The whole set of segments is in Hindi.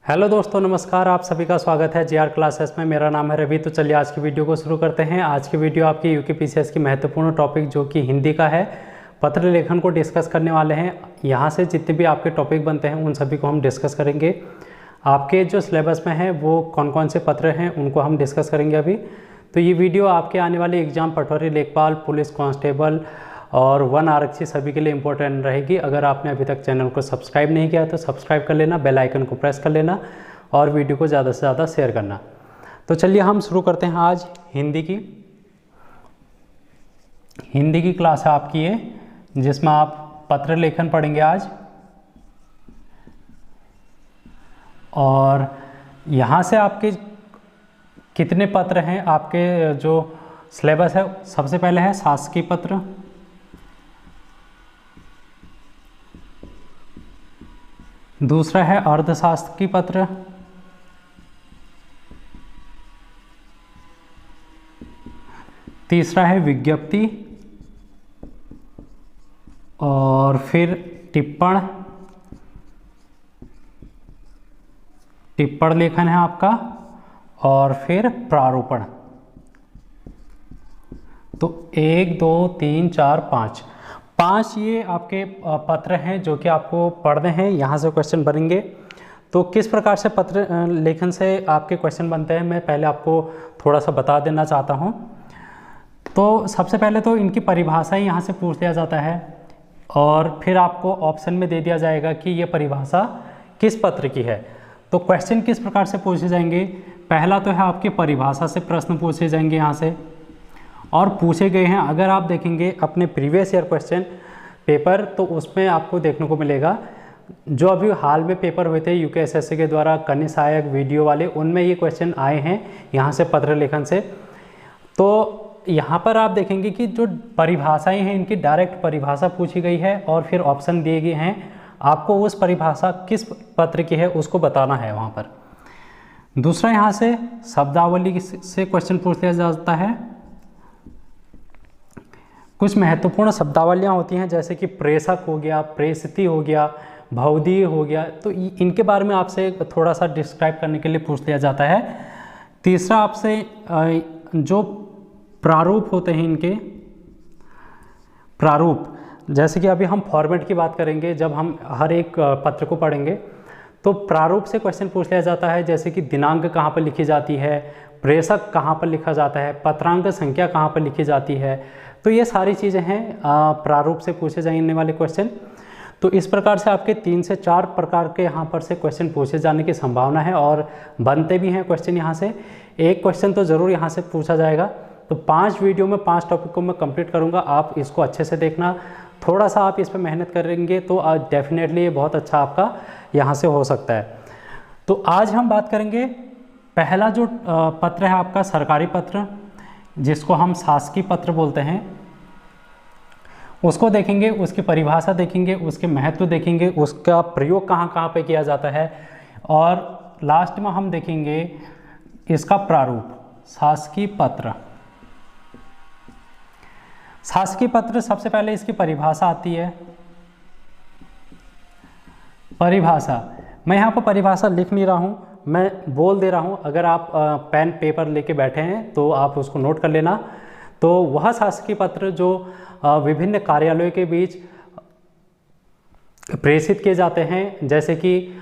हेलो दोस्तों, नमस्कार। आप सभी का स्वागत है जीआर क्लासेस में। मेरा नाम है रवि। तो चलिए आज की वीडियो को शुरू करते हैं। आज की वीडियो आपकी यूकेपीसीएस की महत्वपूर्ण टॉपिक जो कि हिंदी का है, पत्र लेखन को डिस्कस करने वाले हैं। यहाँ से जितने भी आपके टॉपिक बनते हैं उन सभी को हम डिस्कस करेंगे। आपके जो सिलेबस में है वो कौन कौन से पत्र हैं उनको हम डिस्कस करेंगे अभी। तो ये वीडियो आपके आने वाले एग्जाम पटवारी, लेखपाल, पुलिस कांस्टेबल और वन आरक्षी सभी के लिए इम्पोर्टेंट रहेगी। अगर आपने अभी तक चैनल को सब्सक्राइब नहीं किया तो सब्सक्राइब कर लेना, बेल आइकन को प्रेस कर लेना और वीडियो को ज़्यादा से ज़्यादा शेयर करना। तो चलिए हम शुरू करते हैं। आज हिंदी की क्लास है आपकी ये, जिसमें आप पत्र लेखन पढ़ेंगे आज। और यहाँ से आपके कितने पत्र हैं, आपके जो सिलेबस है, सबसे पहले है शासकीय पत्र, दूसरा है अर्धशासकीय पत्र, तीसरा है विज्ञप्ति, और फिर टिप्पण लेखन है आपका, और फिर प्रारूपण। तो 1 2 3 4 5 ये आपके पत्र हैं जो कि आपको पढ़ने हैं। यहाँ से क्वेश्चन बनेंगे। तो किस प्रकार से पत्र लेखन से आपके क्वेश्चन बनते हैं, मैं पहले आपको थोड़ा सा बता देना चाहता हूँ। तो सबसे पहले तो इनकी परिभाषा ही यहाँ से पूछ लिया जाता है, और फिर आपको ऑप्शन में दे दिया जाएगा कि ये परिभाषा किस पत्र की है। तो क्वेश्चन किस प्रकार से पूछे जाएंगे, पहला तो है आपकी परिभाषा से प्रश्न पूछे जाएंगे यहाँ से, और पूछे गए हैं। अगर आप देखेंगे अपने प्रीवियस ईयर क्वेश्चन पेपर, तो उसमें आपको देखने को मिलेगा जो अभी हाल में पेपर हुए थे यूकेएसएससी के द्वारा, कन्या सहायक वीडियो वाले, उनमें ये क्वेश्चन आए हैं यहाँ से पत्र लेखन से। तो यहाँ पर आप देखेंगे कि जो परिभाषाएं हैं इनकी डायरेक्ट परिभाषा पूछी गई है, और फिर ऑप्शन दिए गए हैं। आपको उस परिभाषा किस पत्र की है उसको बताना है वहाँ पर। दूसरा, यहाँ से शब्दावली से क्वेश्चन पूछ लिया जाता है। कुछ महत्वपूर्ण शब्दावलियाँ होती हैं, जैसे कि प्रेषक हो गया, प्रेषिती हो गया, भवदीय हो गया। तो इनके बारे में आपसे थोड़ा सा डिस्क्राइब करने के लिए पूछ लिया जाता है। तीसरा, आपसे जो प्रारूप होते हैं, इनके प्रारूप, जैसे कि अभी हम फॉर्मेट की बात करेंगे जब हम हर एक पत्र को पढ़ेंगे, तो प्रारूप से क्वेश्चन पूछ लिया जाता है, जैसे कि दिनांक कहाँ पर लिखी जाती है, प्रेषक कहाँ पर लिखा जाता है, पत्रांक संख्या कहाँ पर लिखी जाती है। तो ये सारी चीज़ें हैं प्रारूप से पूछे जाने वाले क्वेश्चन। तो इस प्रकार से आपके 3 से 4 प्रकार के यहाँ पर से क्वेश्चन पूछे जाने की संभावना है, और बनते भी हैं क्वेश्चन यहाँ से। एक क्वेश्चन तो ज़रूर यहाँ से पूछा जाएगा। तो 5 वीडियो में 5 टॉपिक को मैं कंप्लीट करूँगा। आप इसको अच्छे से देखना, थोड़ा सा आप इस पर मेहनत करेंगे तो डेफिनेटली ये बहुत अच्छा आपका यहाँ से हो सकता है। तो आज हम बात करेंगे, पहला जो पत्र है आपका सरकारी पत्र, जिसको हम शासकीय पत्र बोलते हैं, उसको देखेंगे, उसकी परिभाषा देखेंगे, उसके महत्व देखेंगे, उसका प्रयोग कहाँ कहाँ पे किया जाता है, और लास्ट में हम देखेंगे इसका प्रारूप, शासकीय पत्र। शासकीय पत्र, सबसे पहले इसकी परिभाषा आती है। परिभाषा, मैं यहाँ पर परिभाषा लिख नहीं रहा हूँ, मैं बोल दे रहा हूँ। अगर आप पेन पेपर लेके बैठे हैं तो आप उसको नोट कर लेना। तो वह शासकीय पत्र जो विभिन्न कार्यालयों के बीच प्रेषित किए जाते हैं, जैसे कि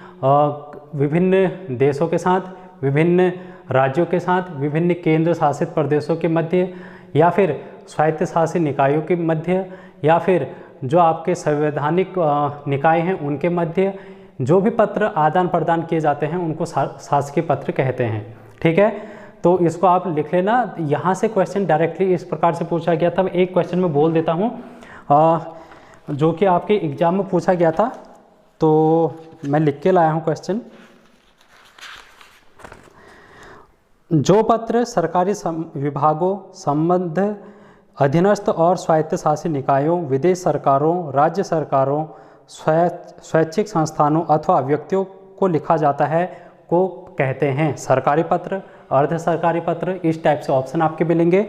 विभिन्न देशों के साथ, विभिन्न राज्यों के साथ, विभिन्न केंद्र शासित प्रदेशों के मध्य, या फिर स्वायत्त शासित निकायों के मध्य, या फिर जो आपके संवैधानिक निकाय हैं उनके मध्य, जो भी पत्र आदान प्रदान किए जाते हैं उनको शासकीय पत्र कहते हैं। ठीक है, तो इसको आप लिख लेना। यहाँ से क्वेश्चन डायरेक्टली इस प्रकार से पूछा गया था। एक क्वेश्चन में बोल देता हूँ जो कि आपके एग्जाम में पूछा गया था, तो मैं लिख के लाया हूँ क्वेश्चन। जो पत्र सरकारी विभागों, संबद्ध अधीनस्थ और स्वायत्त शासित निकायों, विदेश सरकारों, राज्य सरकारों, स्वैच्छिक संस्थानों अथवा व्यक्तियों को लिखा जाता है को कहते हैं सरकारी पत्र, अर्ध सरकारी पत्र। इस टाइप से ऑप्शन आपके मिलेंगे।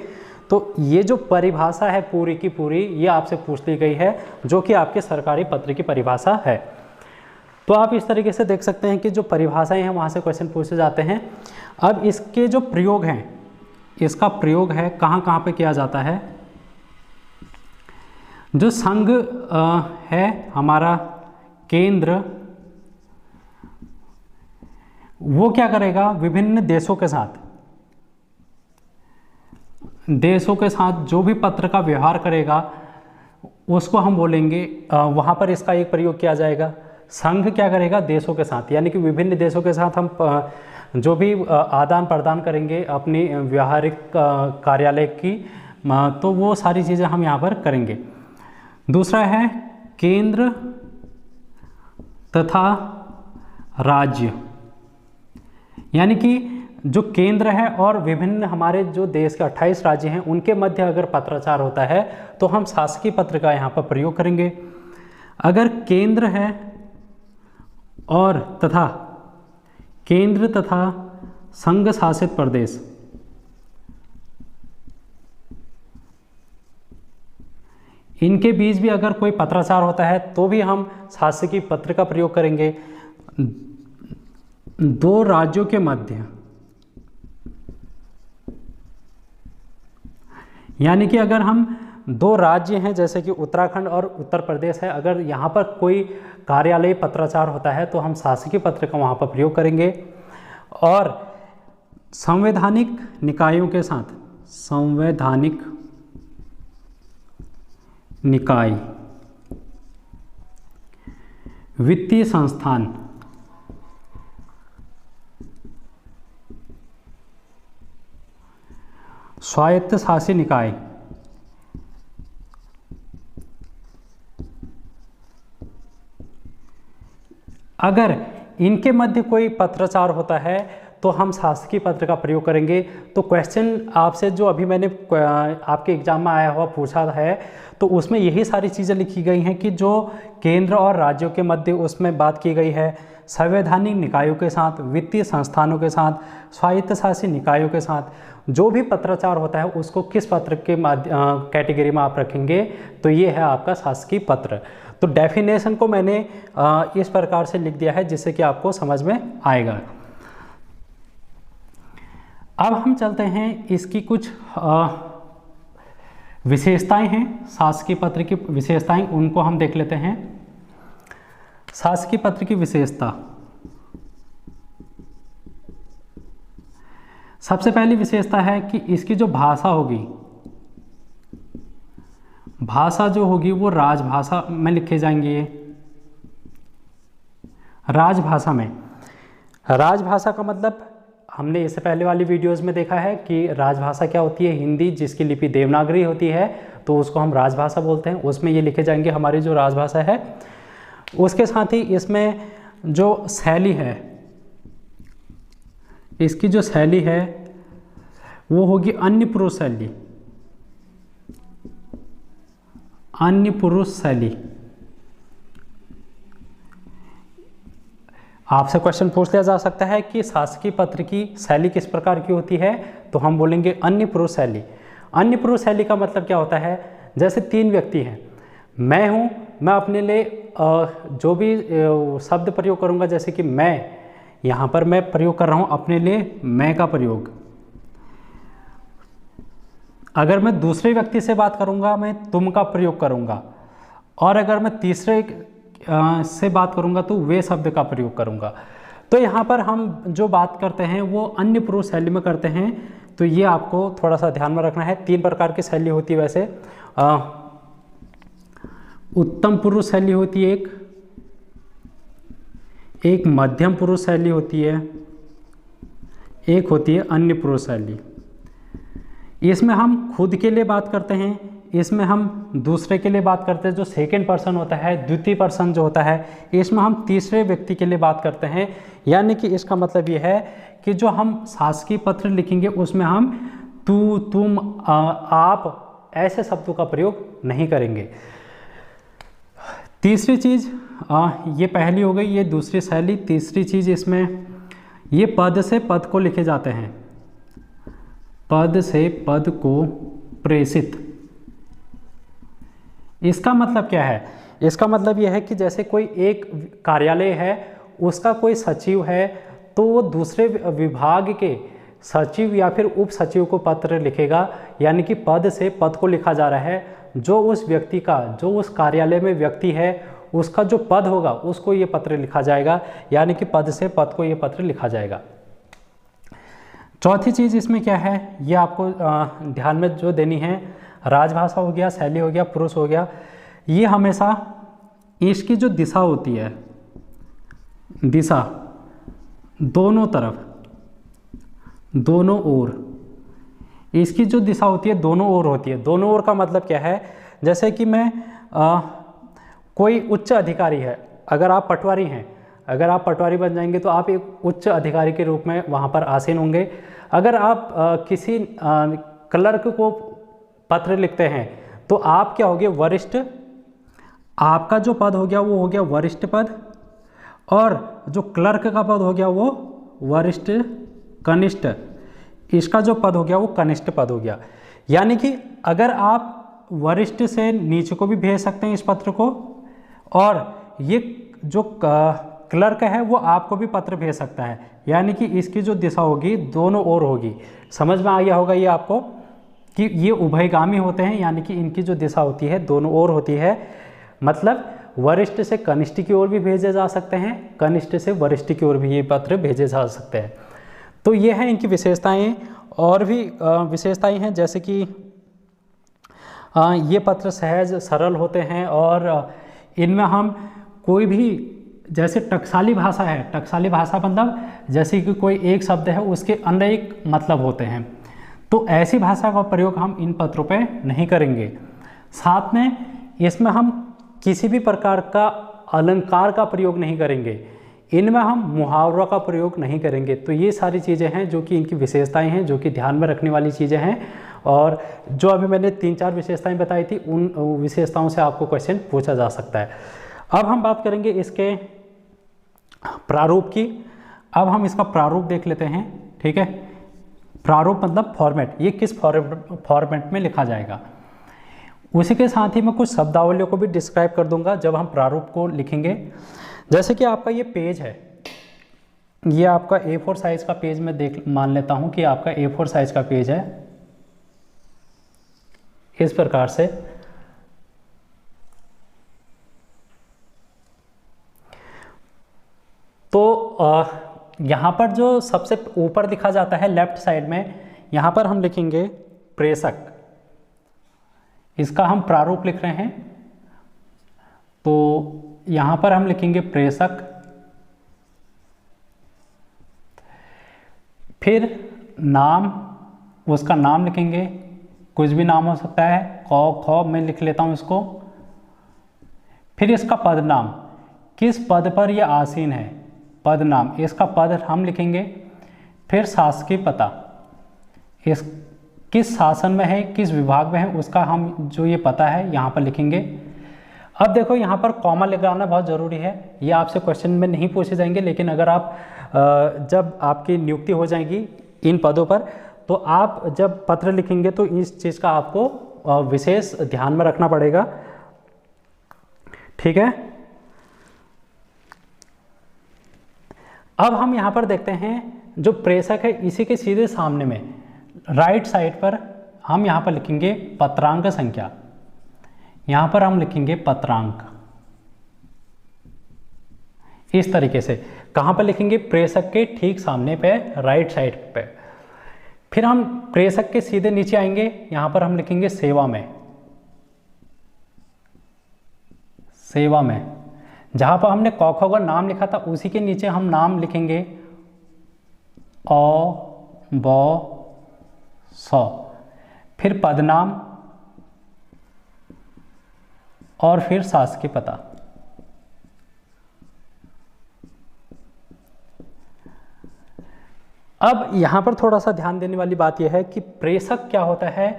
तो ये जो परिभाषा है पूरी की पूरी, ये आपसे पूछ ली गई है, जो कि आपके सरकारी पत्र की परिभाषा है। तो आप इस तरीके से देख सकते हैं कि जो परिभाषाएं हैं वहाँ से क्वेश्चन पूछे जाते हैं। अब इसके जो प्रयोग हैं, इसका प्रयोग है कहाँ कहाँ पे किया जाता है। जो संघ है हमारा केंद्र, वो क्या करेगा, विभिन्न देशों के साथ जो भी पत्र का व्यवहार करेगा उसको हम बोलेंगे, वहाँ पर इसका एक प्रयोग किया जाएगा। संघ क्या करेगा, देशों के साथ, यानी कि विभिन्न देशों के साथ हम जो भी आदान प्रदान करेंगे अपनी व्यावहारिक कार्यालय की, तो वो सारी चीज़ें हम यहाँ पर करेंगे। दूसरा है केंद्र तथा राज्य, यानी कि जो केंद्र है और विभिन्न हमारे जो देश के 28 राज्य हैं उनके मध्य अगर पत्राचार होता है तो हम शासकीय पत्र का यहाँ पर प्रयोग करेंगे। अगर केंद्र है और तथा केंद्र तथा संघ शासित प्रदेश, इनके बीच भी अगर कोई पत्राचार होता है तो भी हम शासकीय पत्र का प्रयोग करेंगे। दो राज्यों के मध्य, यानी कि अगर हम दो राज्य हैं जैसे कि उत्तराखंड और उत्तर प्रदेश है, अगर यहाँ पर कोई कार्यालय पत्राचार होता है तो हम शासकीय पत्र का वहाँ पर प्रयोग करेंगे। और संवैधानिक निकायों के साथ, संवैधानिक निकाय, वित्तीय संस्थान, स्वायत्त शासी निकाय, अगर इनके मध्य कोई पत्राचार होता है तो हम शासकीय पत्र का प्रयोग करेंगे। तो क्वेश्चन आपसे जो अभी मैंने आपके एग्जाम में आया हुआ पूछा है तो उसमें यही सारी चीज़ें लिखी गई हैं कि जो केंद्र और राज्यों के मध्य उसमें बात की गई है, संवैधानिक निकायों के साथ, वित्तीय संस्थानों के साथ, स्वायत्तशासी निकायों के साथ जो भी पत्राचार होता है उसको किस पत्र के कैटेगरी में आप रखेंगे, तो ये है आपका शासकीय पत्र। तो डेफिनेशन को मैंने इस प्रकार से लिख दिया है जिससे कि आपको समझ में आएगा। अब हम चलते हैं, इसकी कुछ विशेषताएं हैं, शासकीय पत्र की विशेषताएं, उनको हम देख लेते हैं। शासकीय पत्र की विशेषता, सबसे पहली विशेषता है कि इसकी जो भाषा होगी, भाषा जो होगी वो राजभाषा में लिखे जाएंगे। ये राजभाषा में, राजभाषा का मतलब हमने इससे पहले वाली वीडियोस में देखा है कि राजभाषा क्या होती है, हिंदी जिसकी लिपि देवनागरी होती है तो उसको हम राजभाषा बोलते हैं, उसमें ये लिखे जाएंगे हमारी जो राजभाषा है। उसके साथ ही इसमें जो शैली है, इसकी जो शैली है वो होगी अन्य पुरुष शैली, अन्य पुरुष शैली। आपसे क्वेश्चन पूछ लिया जा सकता है कि शासकीय पत्र की शैली किस प्रकार की होती है, तो हम बोलेंगे अन्य पुरुष शैली। अन्य पुरुष शैली का मतलब क्या होता है, जैसे तीन व्यक्ति हैं, मैं हूँ, मैं अपने लिए जो भी शब्द प्रयोग करूँगा, जैसे कि मैं, यहाँ पर मैं प्रयोग कर रहा हूँ अपने लिए मैं का प्रयोग। अगर मैं दूसरे व्यक्ति से बात करूँगा मैं तुम का प्रयोग करूँगा, और अगर मैं तीसरे से बात करूँगा तो वे शब्द का प्रयोग करूँगा। तो यहाँ पर हम जो बात करते हैं वो अन्य पुरुष शैली में करते हैं, तो ये आपको थोड़ा सा ध्यान में रखना है। तीन प्रकार की शैली होती है वैसे, उत्तम पुरुष शैली होती है एक मध्यम पुरुष शैली होती है, एक होती है अन्य पुरुष शैली। इसमें हम खुद के लिए बात करते हैं, इसमें हम दूसरे के लिए बात करते हैं, जो सेकंड पर्सन होता है, द्वितीय पर्सन जो होता है, इसमें हम तीसरे व्यक्ति के लिए बात करते हैं। यानी कि इसका मतलब ये है कि जो हम शासकीय पत्र लिखेंगे उसमें हम तू, तुम, आप ऐसे शब्दों का प्रयोग नहीं करेंगे। तीसरी चीज़, ये पहली हो गई, ये दूसरी शैली। तीसरी चीज़ इसमें ये पद से पद को लिखे जाते हैं, पद से पद को प्रेषित। इसका मतलब क्या है, इसका मतलब यह है कि जैसे कोई एक कार्यालय है, उसका कोई सचिव है, तो वो दूसरे विभाग के सचिव या फिर उप सचिव को पत्र लिखेगा, यानी कि पद से पद को लिखा जा रहा है। जो उस व्यक्ति का, जो उस कार्यालय में व्यक्ति है, उसका जो पद होगा उसको ये पत्र लिखा जाएगा, यानी कि पद से पद को ये पत्र लिखा जाएगा। चौथी चीज़ इसमें क्या है, ये आपको ध्यान में जो देनी है, राजभाषा हो गया, शैली हो गया, पुरुष हो गया, ये हमेशा इसकी जो दिशा होती है, दिशा दोनों तरफ, दोनों ओर, इसकी जो दिशा होती है दोनों ओर होती है। दोनों ओर का मतलब क्या है, जैसे कि मैं कोई उच्च अधिकारी है, अगर आप पटवारी हैं, अगर आप पटवारी बन जाएंगे तो आप एक उच्च अधिकारी के रूप में वहाँ पर आसीन होंगे। अगर आप किसी क्लर्क को पत्र लिखते हैं तो आप क्या होगे, वरिष्ठ, आपका जो पद हो गया वो हो गया वरिष्ठ पद, और जो क्लर्क का पद हो गया वो वरिष्ठ कनिष्ठ, इसका जो पद हो गया वो कनिष्ठ पद हो गया। यानी कि अगर आप वरिष्ठ से नीचे को भी भेज सकते हैं इस पत्र को, और ये जो क्लर्क है वो आपको भी पत्र भेज सकता है, यानी कि इसकी जो दिशा होगी दोनों ओर होगी। समझ में आ गया होगा ये आपको कि ये उभयगामी होते हैं, यानी कि इनकी जो दिशा होती है दोनों ओर होती है। मतलब वरिष्ठ से कनिष्ठ की ओर भी भेजे जा सकते हैं, कनिष्ठ से वरिष्ठ की ओर भी ये पत्र भेजे जा सकते हैं। तो ये हैं इनकी विशेषताएं। और भी विशेषताएं हैं, जैसे कि ये पत्र सहज सरल होते हैं, और इनमें हम कोई भी, जैसे टकसाली भाषा है, टकसाली भाषा मतलब जैसे कि कोई एक शब्द है उसके अनेक मतलब होते हैं, तो ऐसी भाषा का प्रयोग हम इन पत्रों पे नहीं करेंगे। साथ में इसमें हम किसी भी प्रकार का अलंकार का प्रयोग नहीं करेंगे, इनमें हम मुहावरों का प्रयोग नहीं करेंगे। तो ये सारी चीज़ें हैं जो कि इनकी विशेषताएं हैं, जो कि ध्यान में रखने वाली चीज़ें हैं। और जो अभी मैंने 3-4 विशेषताएं बताई थी, उन विशेषताओं से आपको क्वेश्चन पूछा जा सकता है। अब हम बात करेंगे इसके प्रारूप की। अब हम इसका प्रारूप देख लेते हैं, ठीक है। प्रारूप मतलब फॉर्मेट, ये किस फॉर्मेट में लिखा जाएगा। उसी के साथ ही मैं कुछ शब्दावलियों को भी डिस्क्राइब कर दूंगा जब हम प्रारूप को लिखेंगे। जैसे कि आपका ये पेज है, ये आपका A4 साइज का पेज मैं मान लेता हूं कि आपका A4 साइज का पेज है, इस प्रकार से। तो यहाँ पर जो सबसे ऊपर लिखा जाता है लेफ्ट साइड में, यहाँ पर हम लिखेंगे प्रेषक, इसका हम प्रारूप लिख रहे हैं, तो यहाँ पर हम लिखेंगे प्रेषक। फिर नाम, उसका नाम लिखेंगे, कुछ भी नाम हो सकता है, क ख मैं लिख लेता हूँ इसको। फिर इसका पद नाम, किस पद पर यह आसीन है, पद नाम, इसका पद हम लिखेंगे। फिर शासकीय पता, इस किस शासन में है, किस विभाग में है, उसका हम जो ये पता है यहाँ पर लिखेंगे। अब देखो यहाँ पर कॉमा लगाना बहुत ज़रूरी है, ये आपसे क्वेश्चन में नहीं पूछे जाएंगे, लेकिन अगर आप जब आपकी नियुक्ति हो जाएगी इन पदों पर, तो आप जब पत्र लिखेंगे तो इस चीज़ का आपको विशेष ध्यान में रखना पड़ेगा, ठीक है। अब हम यहाँ पर देखते हैं जो प्रेषक है, इसी के सीधे सामने में राइट साइड पर हम यहाँ पर लिखेंगे पत्रांक संख्या, यहाँ पर हम लिखेंगे पत्रांक, इस तरीके से। कहाँ पर लिखेंगे, प्रेषक के ठीक सामने पे, राइट साइड पे। फिर हम प्रेषक के सीधे नीचे आएंगे, यहाँ पर हम लिखेंगे सेवा में, सेवा में। जहाँ पर हमने क ख का नाम लिखा था उसी के नीचे हम नाम लिखेंगे अ ब स, फिर पदनाम, और फिर शासकीय पता। अब यहाँ पर थोड़ा सा ध्यान देने वाली बात यह है कि प्रेषक क्या होता है।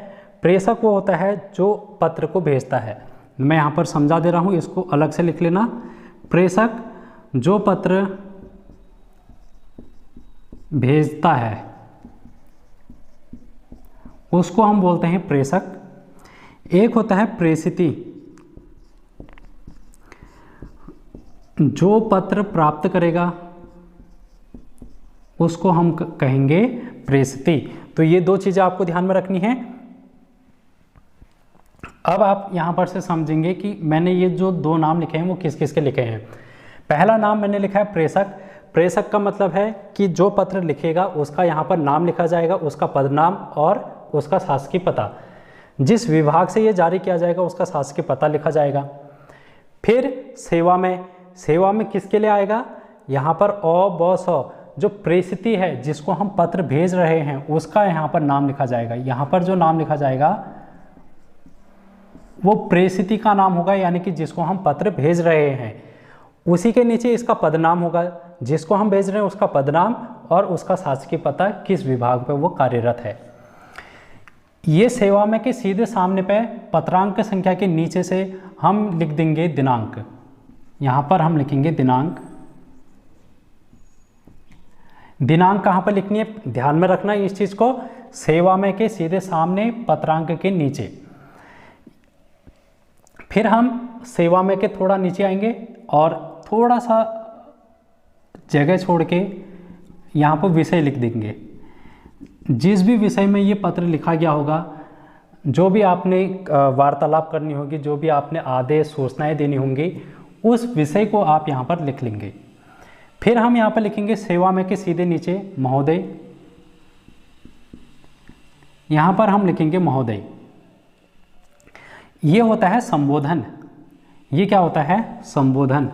प्रेषक वो होता है जो पत्र को भेजता है। मैं यहाँ पर समझा दे रहा हूँ, इसको अलग से लिख लेना। प्रेषक जो पत्र भेजता है उसको हम बोलते हैं प्रेषक। एक होता है प्रेषिती, जो पत्र प्राप्त करेगा उसको हम कहेंगे प्रेषिती। तो ये दो चीज़ें आपको ध्यान में रखनी है। अब आप यहाँ पर से समझेंगे कि मैंने ये जो दो नाम लिखे हैं वो किस किस के लिखे हैं। पहला नाम मैंने लिखा है प्रेषक। प्रेषक का मतलब है कि जो पत्र लिखेगा उसका यहाँ पर नाम लिखा जाएगा, उसका पदनाम और उसका शासकीय पता। जिस विभाग से ये जारी किया जाएगा उसका शासकीय पता लिखा जाएगा। फिर सेवा में किसके लिए आएगा, यहाँ पर अ ब स जो प्रेषिती है, जिसको हम पत्र भेज रहे हैं, उसका यहाँ पर नाम लिखा जाएगा। यहाँ पर जो नाम लिखा जाएगा वो प्रेषिती का नाम होगा, यानी कि जिसको हम पत्र भेज रहे हैं। उसी के नीचे इसका पदनाम होगा, जिसको हम भेज रहे हैं उसका पदनाम और उसका शासकीय पता, किस विभाग पर वो कार्यरत है। ये सेवा में के सीधे सामने पे पत्रांक संख्या के नीचे से हम लिख देंगे दिनांक। यहाँ पर हम लिखेंगे दिनांक। दिनांक कहाँ पर लिखनी है, ध्यान में रखना इस चीज़ को। सेवा में के सीधे सामने पत्रांक के नीचे। फिर हम सेवा में के थोड़ा नीचे आएंगे और थोड़ा सा जगह छोड़ के यहाँ पर विषय लिख देंगे। जिस भी विषय में ये पत्र लिखा गया होगा, जो भी आपने वार्तालाप करनी होगी, जो भी आपने आदेश सूचनाएं देनी होंगी, उस विषय को आप यहाँ पर लिख लेंगे। फिर हम यहाँ पर लिखेंगे सेवा में के सीधे नीचे महोदय। यहाँ पर हम लिखेंगे महोदय। ये होता है संबोधन। ये क्या होता है, संबोधन।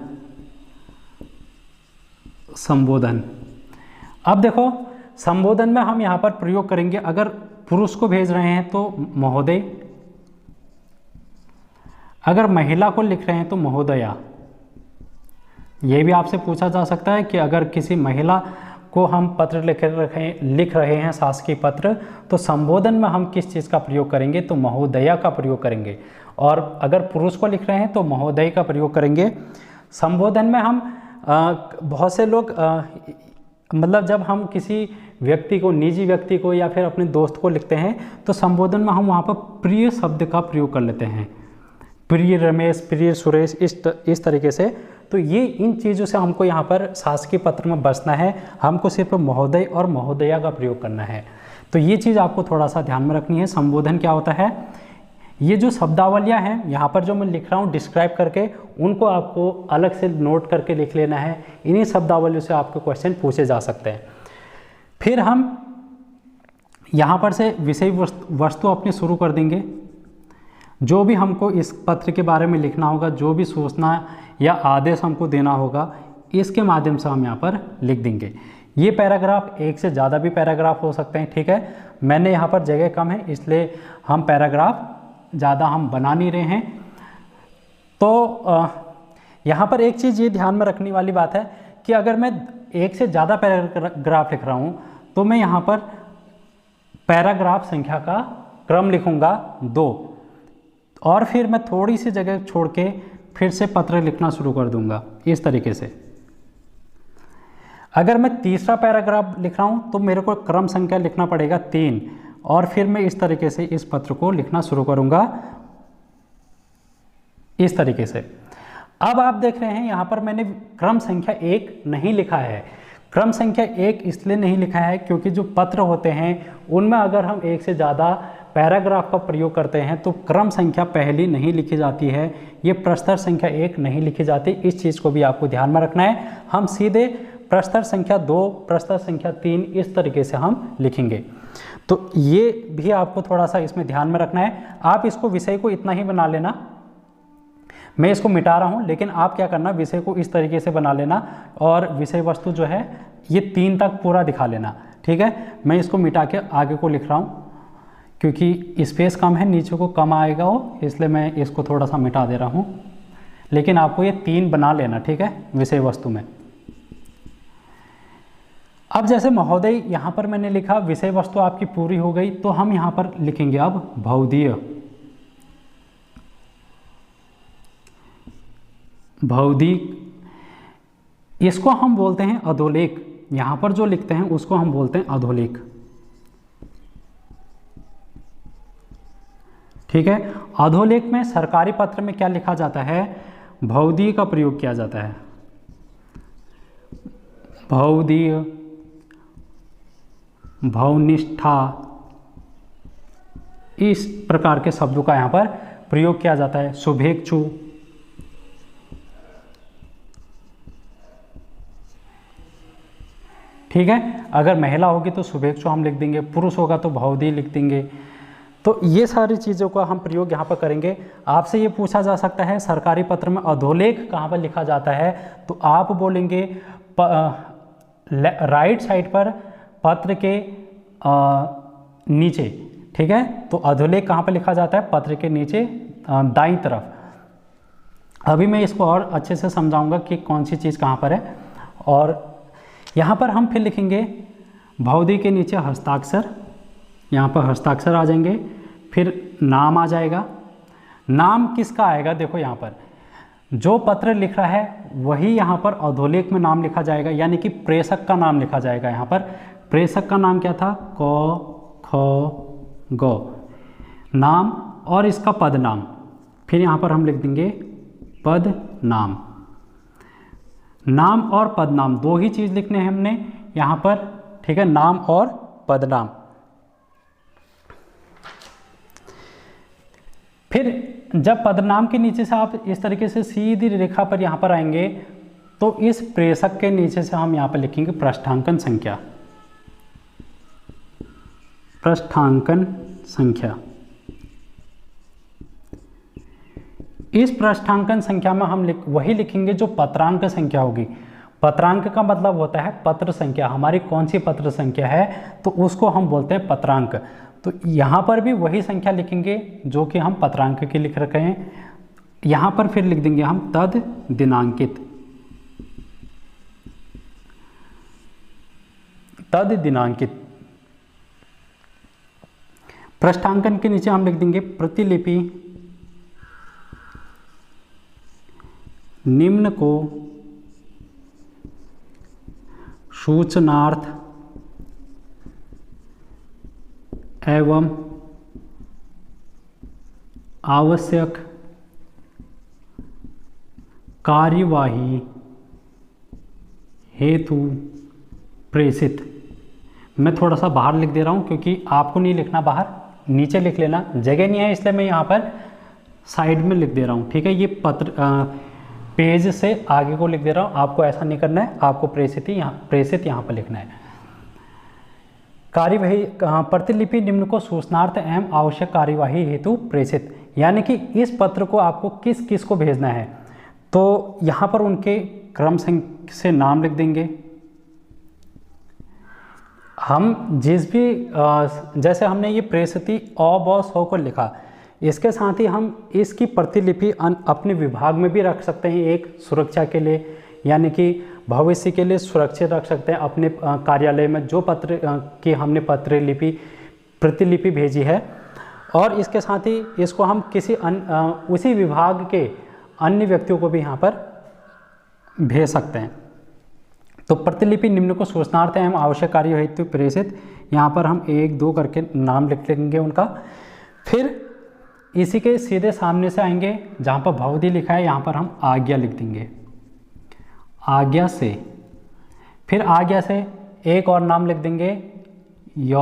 संबोधन। अब देखो, संबोधन में हम यहाँ पर प्रयोग करेंगे, अगर पुरुष को भेज रहे हैं तो महोदय, अगर महिला को लिख रहे हैं तो महोदया। ये भी आपसे पूछा जा सकता है कि अगर किसी महिला को हम पत्र लिख रहे हैं शासकीय पत्र, तो संबोधन में हम किस चीज़ का प्रयोग करेंगे, तो महोदया का प्रयोग करेंगे। और अगर पुरुष को लिख रहे हैं तो महोदय का प्रयोग करेंगे। संबोधन में हम बहुत से लोग मतलब जब हम किसी व्यक्ति को, निजी व्यक्ति को या फिर अपने दोस्त को लिखते हैं, तो संबोधन में हम वहाँ पर प्रिय शब्द का प्रयोग कर लेते हैं। प्रिय रमेश, प्रिय सुरेश, इस तरीके से। तो ये इन चीज़ों से हमको यहाँ पर शासकीय पत्र में बचना है। हमको सिर्फ महोदय और महोदया का प्रयोग करना है। तो ये चीज़ आपको थोड़ा सा ध्यान में रखनी है। संबोधन क्या होता है, ये जो शब्दावलियाँ हैं यहाँ पर जो मैं लिख रहा हूँ डिस्क्राइब करके, उनको आपको अलग से नोट करके लिख लेना है। इन्हीं शब्दावलियों से आपके क्वेश्चन पूछे जा सकते हैं। फिर हम यहाँ पर से विषय वस्तु अपनी शुरू कर देंगे। जो भी हमको इस पत्र के बारे में लिखना होगा, जो भी सूचना या आदेश हमको देना होगा, इसके माध्यम से हम यहाँ पर लिख देंगे। ये पैराग्राफ, एक से ज़्यादा भी पैराग्राफ हो सकते हैं, ठीक है। मैंने यहाँ पर जगह कम है, इसलिए हम पैराग्राफ ज़्यादा हम बना नहीं रहे हैं। तो यहाँ पर एक चीज़ ये ध्यान में रखने वाली बात है कि अगर मैं एक से ज़्यादा पैराग्राफ लिख रहा हूँ, तो मैं यहाँ पर पैराग्राफ संख्या का क्रम लिखूँगा 2, और फिर मैं थोड़ी सी जगह छोड़ के फिर से पत्र लिखना शुरू कर दूंगा, इस तरीके से। अगर मैं तीसरा पैराग्राफ लिख रहा हूँ तो मेरे को क्रम संख्या लिखना पड़ेगा 3, और फिर मैं इस तरीके से इस पत्र को लिखना शुरू करूँगा, इस तरीके से। अब आप देख रहे हैं यहाँ पर मैंने क्रम संख्या 1 नहीं लिखा है। क्रम संख्या 1 इसलिए नहीं लिखा है क्योंकि जो पत्र होते हैं उनमें अगर हम एक से ज़्यादा पैराग्राफ का प्रयोग करते हैं तो क्रम संख्या पहली नहीं लिखी जाती है, ये प्रस्तर संख्या 1 नहीं लिखी जाती। इस चीज़ को भी आपको ध्यान में रखना है। हम सीधे प्रस्तर संख्या 2, प्रस्तर संख्या 3 इस तरीके से हम लिखेंगे। तो ये भी आपको थोड़ा सा इसमें ध्यान में रखना है। आप इसको विषय को इतना ही बना लेना, मैं इसको मिटा रहा हूँ, लेकिन आप क्या करना, विषय को इस तरीके से बना लेना और विषय वस्तु जो है ये 3 तक पूरा दिखा लेना, ठीक है। मैं इसको मिटा के आगे को लिख रहा हूँ क्योंकि स्पेस कम है, नीचे को कम आएगा वो, इसलिए मैं इसको थोड़ा सा मिटा दे रहा हूँ। लेकिन आपको ये 3 बना लेना, ठीक है, विषय वस्तु में। अब जैसे महोदय यहाँ पर मैंने लिखा, विषय वस्तु आपकी पूरी हो गई, तो हम यहाँ पर लिखेंगे अब भौदीय। भौतिक, इसको हम बोलते हैं अधोलेख। यहाँ पर जो लिखते हैं उसको हम बोलते हैं अधोलेख, ठीक है। अधोलेख में सरकारी पत्र में क्या लिखा जाता है, भौदीय का प्रयोग किया जाता है। भवदीय, भवनिष्ठा, इस प्रकार के शब्दों का यहाँ पर प्रयोग किया जाता है। शुभेच्छु, ठीक है। अगर महिला होगी तो शुभेच्छु हम लिख देंगे, पुरुष होगा तो भवदीय लिख देंगे। तो ये सारी चीज़ों का हम प्रयोग यहाँ पर करेंगे। आपसे ये पूछा जा सकता है सरकारी पत्र में अधोलेख कहाँ पर लिखा जाता है, तो आप बोलेंगे राइट साइड पर पत्र के नीचे, ठीक है। तो अधोलेख कहाँ पर लिखा जाता है, पत्र के नीचे दाईं तरफ। अभी मैं इसको और अच्छे से समझाऊंगा कि कौन सी चीज़ कहाँ पर है। और यहाँ पर हम फिर लिखेंगे भवदीय के नीचे हस्ताक्षर, यहाँ पर हस्ताक्षर आ जाएंगे, फिर नाम आ जाएगा। नाम किसका आएगा, देखो यहाँ पर जो पत्र लिख रहा है वही यहाँ पर अधोलेख में नाम लिखा जाएगा, यानी कि प्रेषक का नाम लिखा जाएगा। यहाँ पर प्रेषक का नाम क्या था, क ख ग, नाम और इसका पद नाम। फिर यहाँ पर हम लिख देंगे पद नाम। नाम और पद नाम दो ही चीज़ लिखने हैं हमने यहाँ पर, ठीक है, नाम और पद नाम। फिर जब पदनाम के नीचे से आप इस तरीके से सीधी रेखा पर यहाँ पर आएंगे तो इस प्रेषक के नीचे से हम यहाँ पर लिखेंगे पृष्ठांकन संख्या, पृष्ठांकन संख्या। इस पृष्ठांकन संख्या में हम वही लिखेंगे जो पत्रांक संख्या होगी। पत्रांक का मतलब होता है पत्र संख्या, हमारी कौन सी पत्र संख्या है तो उसको हम बोलते हैं पत्रांक। तो यहाँ पर भी वही संख्या लिखेंगे जो कि हम पत्रांक की लिख रखे हैं। यहाँ पर फिर लिख देंगे हम तद दिनांकित, तद दिनांकित। पृष्ठांकन के नीचे हम लिख देंगे प्रतिलिपि निम्न को सूचनार्थ एवं आवश्यक कार्यवाही हेतु प्रेषित। मैं थोड़ा सा बाहर लिख दे रहा हूँ क्योंकि आपको नहीं लिखना बाहर, नीचे लिख लेना, जगह नहीं है इसलिए मैं यहाँ पर साइड में लिख दे रहा हूँ, ठीक है। ये पत्र पेज से आगे को लिख दे रहा हूँ, आपको ऐसा नहीं करना है, आपको प्रेषित यहाँ पर लिखना है। कार्यवाही प्रतिलिपि निम्न को सूचनार्थ एवं आवश्यक कार्यवाही हेतु प्रेषित, यानी कि इस पत्र को आपको किस किस को भेजना है। तो यहाँ पर उनके क्रम से नाम लिख देंगे। हम जिस भी जैसे हमने ये प्रेषित अ ब स को लिखा, इसके साथ ही हम इसकी प्रतिलिपि अपने विभाग में भी रख सकते हैं, एक सुरक्षा के लिए, यानी कि भविष्य के लिए सुरक्षित रख सकते हैं अपने कार्यालय में जो पत्र की हमने प्रतिलिपि भेजी है। और इसके साथ ही इसको हम किसी उसी विभाग के अन्य व्यक्तियों को भी यहाँ पर भेज सकते हैं। तो प्रतिलिपि निम्न को सूचनार्थ एवं आवश्यक कार्य हेतु प्रेषित, यहाँ पर हम 1 2 करके नाम लिख लेंगे उनका। फिर इसी के सीधे सामने से आएंगे, जहाँ पर भवदीय लिखा है यहाँ पर हम आज्ञा लिख देंगे, आज्ञा से। फिर आज्ञा से एक और नाम लिख देंगे य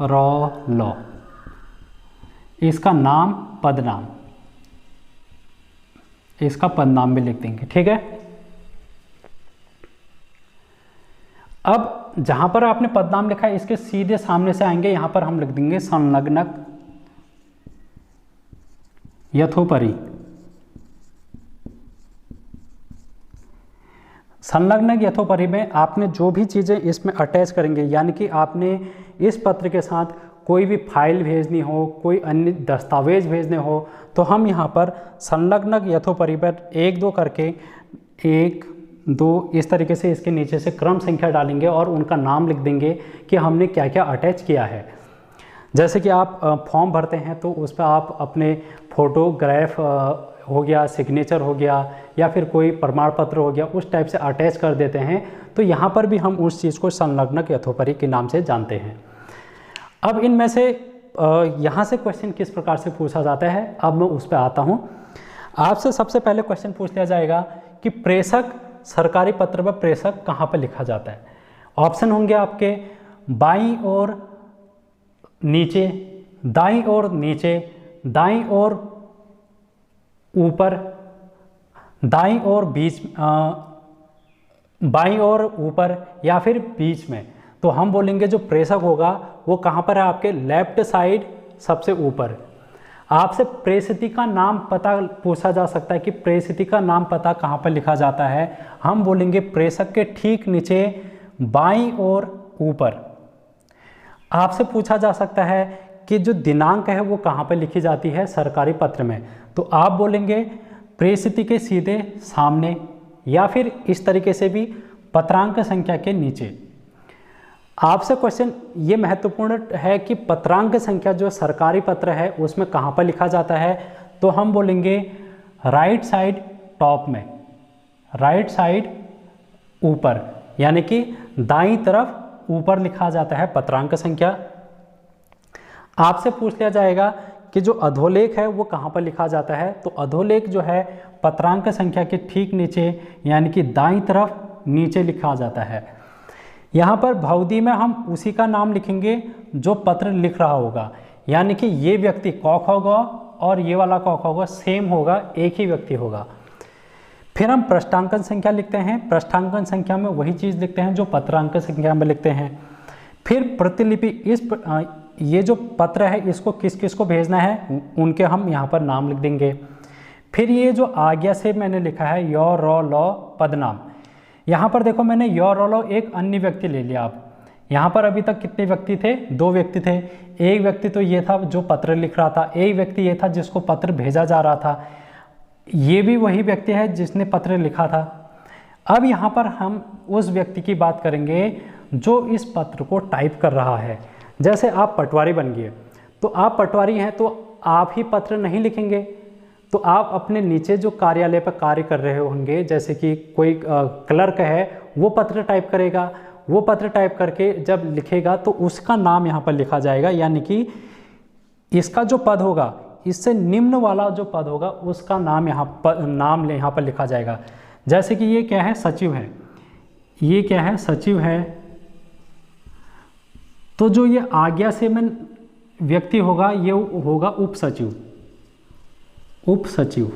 र ल, इसका नाम पदनाम, इसका पदनाम भी लिख देंगे, ठीक है। अब जहां पर आपने पदनाम लिखा है इसके सीधे सामने से आएंगे, यहां पर हम लिख देंगे संलग्नक यथोपरि। संलग्नक यथोपरि में आपने जो भी चीज़ें इसमें अटैच करेंगे, यानी कि आपने इस पत्र के साथ कोई भी फाइल भेजनी हो, कोई अन्य दस्तावेज भेजने हो, तो हम यहाँ पर संलग्नक यथोपरि पर 1 2 करके 1 2 इस तरीके से इसके नीचे से क्रम संख्या डालेंगे और उनका नाम लिख देंगे कि हमने क्या क्या अटैच किया है। जैसे कि आप फॉर्म भरते हैं तो उस पर आप अपने फोटोग्राफ हो गया, सिग्नेचर हो गया, या फिर कोई प्रमाण पत्र हो गया, उस टाइप से अटैच कर देते हैं। तो यहाँ पर भी हम उस चीज़ को संलग्नक यथोपरि के नाम से जानते हैं। अब इनमें से यहाँ से क्वेश्चन किस प्रकार से पूछा जाता है, अब मैं उस पर आता हूँ। आपसे सबसे पहले क्वेश्चन पूछ लिया जाएगा कि प्रेषक सरकारी पत्र व प्रेषक कहाँ पर लिखा जाता है? ऑप्शन होंगे आपके बाईं ओर नीचे, दाईं ओर नीचे, दाईं ओर ऊपर, दाईं ओर बीच, बाईं ओर ऊपर या फिर बीच में। तो हम बोलेंगे जो प्रेषक होगा वो कहाँ पर है? आपके लेफ्ट साइड सबसे ऊपर। आपसे प्रेषिती का नाम पता पूछा जा सकता है कि प्रेषिती का नाम पता कहाँ पर लिखा जाता है? हम बोलेंगे प्रेषक के ठीक नीचे बाईं ओर ऊपर। आपसे पूछा जा सकता है कि जो दिनांक है वो कहाँ पर लिखी जाती है सरकारी पत्र में? तो आप बोलेंगे प्रेषिती के सीधे सामने या फिर इस तरीके से भी पत्रांक संख्या के नीचे। आपसे क्वेश्चन ये महत्वपूर्ण है कि पत्रांक संख्या जो सरकारी पत्र है उसमें कहाँ पर लिखा जाता है? तो हम बोलेंगे राइट साइड टॉप में, राइट साइड ऊपर, यानी कि दाईं तरफ ऊपर लिखा जाता है पत्रांक संख्या। आपसे पूछ लिया जाएगा कि जो अधोलेख है वो कहाँ पर लिखा जाता है? तो अधोलेख जो है पत्रांक संख्या के ठीक नीचे यानी कि दाईं तरफ नीचे लिखा जाता है। यहाँ पर भवदी में हम उसी का नाम लिखेंगे जो पत्र लिख रहा होगा, यानी कि ये व्यक्ति कॉक होगा और ये वाला कॉक होगा, सेम होगा, एक ही व्यक्ति होगा। फिर हम पृष्ठांकन संख्या लिखते हैं, पृष्ठांकन संख्या में वही चीज़ लिखते हैं जो पत्रांक संख्या में लिखते हैं। फिर प्रतिलिपि, ये जो पत्र है इसको किस किस को भेजना है उनके हम यहाँ पर नाम लिख देंगे। फिर ये जो आज्ञा से मैंने लिखा है यो रो लो पदनाम, यहाँ पर देखो मैंने यो रो लो एक अन्य व्यक्ति ले लिया। आप यहाँ पर अभी तक कितने व्यक्ति थे? 2 व्यक्ति थे। एक व्यक्ति तो ये था जो पत्र लिख रहा था, एक व्यक्ति ये था जिसको पत्र भेजा जा रहा था, ये भी वही व्यक्ति है जिसने पत्र लिखा था। अब यहाँ पर हम उस व्यक्ति की बात करेंगे जो इस पत्र को टाइप कर रहा है। जैसे आप पटवारी बन गए, तो आप पटवारी हैं तो आप ही पत्र नहीं लिखेंगे, तो आप अपने नीचे जो कार्यालय पर कार्य कर रहे होंगे, जैसे कि कोई क्लर्क है वो पत्र टाइप करेगा, वो पत्र टाइप करके जब लिखेगा तो उसका नाम यहाँ पर लिखा जाएगा, यानी कि इसका जो पद होगा इससे निम्न वाला जो पद होगा उसका नाम यहाँ पर लिखा जाएगा। जैसे कि ये क्या है? सचिव है। ये क्या है? सचिव है। तो जो ये आज्ञा से में व्यक्ति होगा ये होगा उप सचिव, उप सचिव,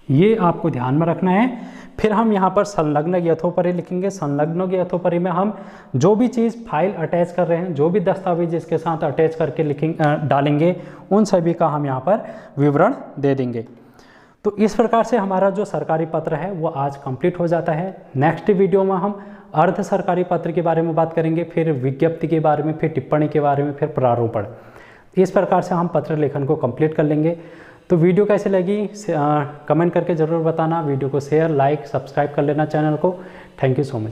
ये आपको ध्यान में रखना है। फिर हम यहाँ पर संलग्न यथोपरि लिखेंगे। संलग्न यथोपरि में हम जो भी चीज़ फाइल अटैच कर रहे हैं, जो भी दस्तावेज इसके साथ अटैच करके डालेंगे, उन सभी का हम यहाँ पर विवरण दे देंगे। तो इस प्रकार से हमारा जो सरकारी पत्र है वो आज कंप्लीट हो जाता है। नेक्स्ट वीडियो में हम अर्ध सरकारी पत्र के बारे में बात करेंगे, फिर विज्ञप्ति के बारे में, फिर टिप्पणी के बारे में, फिर प्रारूपण। इस प्रकार से हम पत्र लेखन को कंप्लीट कर लेंगे। तो वीडियो कैसे लगी कमेंट करके ज़रूर बताना। वीडियो को शेयर, लाइक, सब्सक्राइब कर लेना चैनल को। Thank you so much.